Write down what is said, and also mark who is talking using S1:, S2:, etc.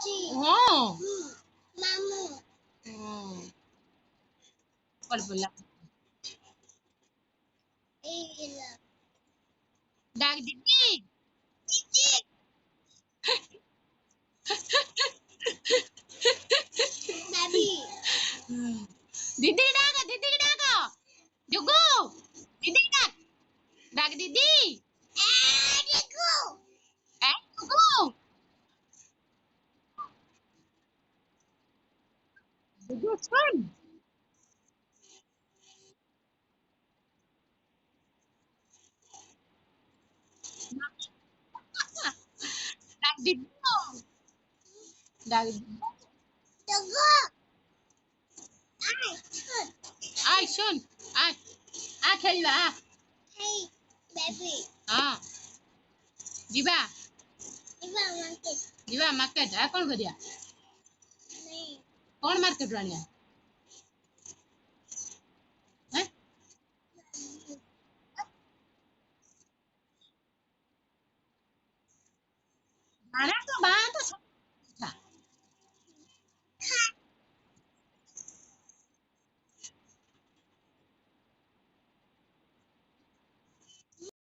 S1: ହଁ କୁଆଡେ ପଳେଇଲା ଡାକ ଦିଦି ଦିଦି ଡାକ ଦିଦି ଡାକ ଜୁଗୁ ଦିଦି ଡାକ ଡାକ ଦିଦି ଏ ଜୁଗୁ ଜୁଗୁ ଶୁନ ଡାକ ଦିଦି ଡାକ ଆय ଶୁନ ଆ ଆ ଖେଳିବା ଆ ହଁ ଯିବା ଯିବା ମାର୍କେଟ ଆଉ କଣ କରିବା କଣ ମାର୍କେଟରୁ ଆଣିବା ହେଁ? ଆଣା ତ